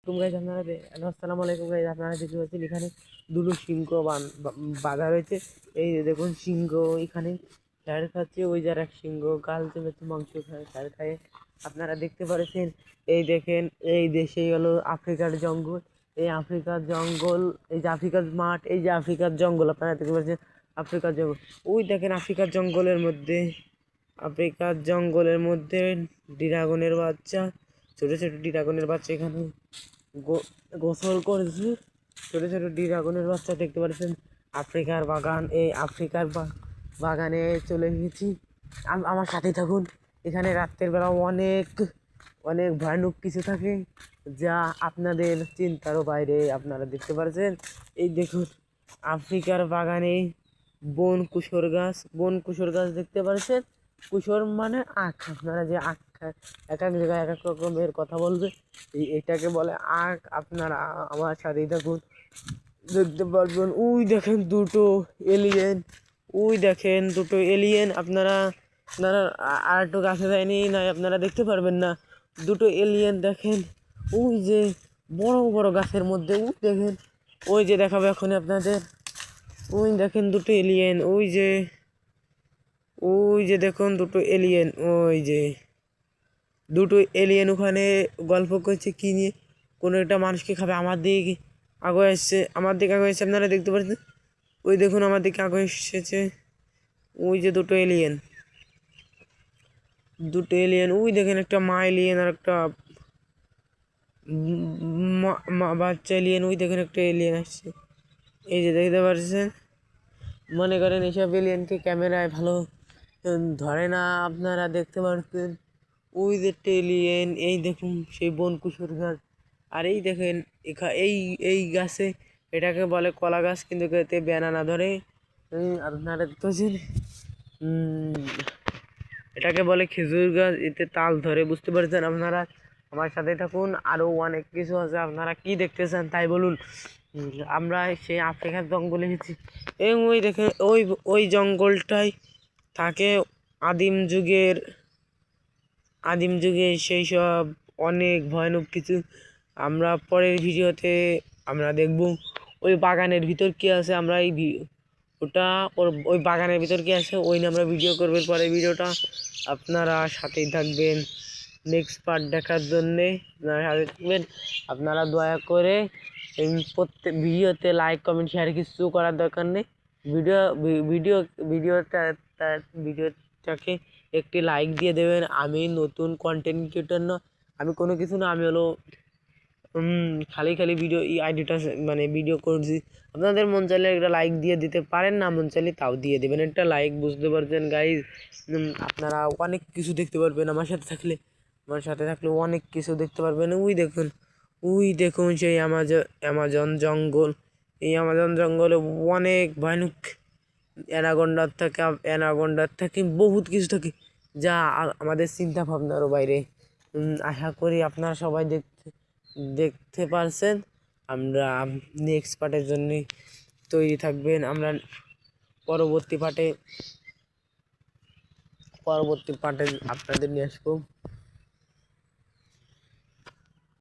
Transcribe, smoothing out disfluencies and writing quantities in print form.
আলাইকুম গাইজ আসসালামু আলাইকুম গাইজ আপনারা দেখতে পাচ্ছেন এখানে দুটো সিংহ বাঁধা রয়েছে। এই যে দেখুন সিংহ এখানে খ্যার খাচ্ছে, ওই যার এক সিংহ গাল চেপে মাংস খায়, খ্যার খায়। আপনারা দেখতে পাচ্ছেন, এই দেখেন এই দেশেই হলো আফ্রিকার জঙ্গল। এই আফ্রিকার জঙ্গল, এই যে আফ্রিকার মাঠ, এই যে আফ্রিকার জঙ্গল আপনারা দেখতে পাচ্ছেন আফ্রিকার জঙ্গল। ওই দেখেন আফ্রিকার জঙ্গলের মধ্যে ড্রাগনের বাচ্চা, ছোটো ছোটো ড্রাগনের বাচ্চা এখানে গোসল করেছে। ছোটো ছোটো ড্রাগনের বাচ্চা দেখতে পাচ্ছেন। আফ্রিকার বাগান, এই আফ্রিকার বাগানে চলে এসেছি। আমার সাথে থাকুন। এখানে রাত্রের বেলা অনেক অনেক ভয়ানক কিছু থাকে যা আপনাদের চিন্তারও বাইরে। আপনারা দেখতে পাচ্ছেন, এই দেখুন আফ্রিকার বাগানে বন কুসর গাছ দেখতে পাচ্ছেন। কুসর মানে আখ, আপনারা যে আখ খায়, এক এক জায়গায় এক এক রকমের কথা বলবে, এটাকে বলে আখ। আপনারা আমার সাথেই থাকুন, দেখতে পারবেন। ওই দেখেন দুটো এলিয়েন, আপনারা আপনারা আর একটু কাছে যায়নি না, আপনারা দেখতে পারবেন না। দুটো এলিয়েন দেখেন, ওই যে বড় বড় গাছের মধ্যে। ওই যে দেখাবে এখন আপনাদের। ওই দেখেন দুটো এলিয়েন, ওই যে দেখুন দুটো এলিয়েন, দুটো এলিয়েন ওখানে গল্প করছে কি নিয়ে, কোনো একটা মানুষকে খাবে। আমার দিকে আগে এসছে, আপনারা দেখতে পাচ্ছেন। ওই দেখুন আমার দিকে আগে এসেছে। ওই যে দুটো এলিয়েন, ওই দেখেন একটা মা এলিয়েন আর একটা বাচ্চা এলিয়েন। ওই দেখেন একটা এলিয়েন আসছে, এই যে দেখতে পাচ্ছেন। মনে করেন এইসব এলিয়েনকে ক্যামেরায় ভালো ধরে না, আপনারা দেখতে পাচ্ছেন। ওই যে এলিয়েন, এই দেখুন সেই বনকুসুর গাছ। আর এই দেখেন এই গাছে, এটাকে বলে কলা গাছ, কিন্তু এতে ব্যানানা ধরে। আপনারা দেখতেছেন, এটাকে বলে খেজুর গাছ, এতে তাল ধরে। বুঝতে পারছেন আপনারা, আমার সাথে থাকুন। আরও অনেক কিছু আছে, আপনারা কি দেখতে চান তাই বলুন। আমরা সেই আফ্রিকার জঙ্গলে এসেছি, এবং ওই দেখেন ওই জঙ্গলটাই থাকে আদিম যুগে সেই সব অনেক ভয়ানক কিছু। আমরা পরের ভিডিওতে আমরা দেখব ওই বাগানের ভিতর কি আছে। আমরা ওই বাগানের ভিতর কি আছে ওই নিয়ে আমরা ভিডিও করবো পরের ভিডিওটা। আপনারা সাথেই থাকবেন নেক্সট পার্ট দেখার জন্যে। আপনারা সাথে থাকবেন। আপনারা দয়া করে প্রত্যেক ভিডিওতে লাইক কমেন্ট শেয়ার কিছু করার দরকার নেই। ভিডিওটাকে একটি লাইক দিয়ে দেবেন। আমি নতুন কন্টেন্ট ক্রিয়েটর না, আমি কোনো কিছু না, আমি হলো খালি ভিডিও আইডিটা মানে ভিডিও করছি। আপনাদের মন চাইলে একটা লাইক দিয়ে দিতে পারেন, না মন চাইলে তাও দিয়ে দেবেন একটা লাইক। বুঝতে পারছেন গাইজ, আপনারা অনেক কিছু দেখতে পারবেন আমার সাথে থাকলে অনেক কিছু দেখতে পারবেন। ওই দেখুন সেই অ্যামাজন জঙ্গল। এই অ্যামাজন জঙ্গলে অনেক ভয়ানক অ্যানাকোন্ডার থেকে বহুত কিছু থাকে যা আমাদের চিন্তা ভাবনারও বাইরে। আশা করি আপনারা সবাই দেখতে পারছেন। আমরা নেক্সট পার্টের জন্য তৈরি থাকবেন। আমরা পরবর্তী পার্টে আপনাদের নিয়ে আসবো।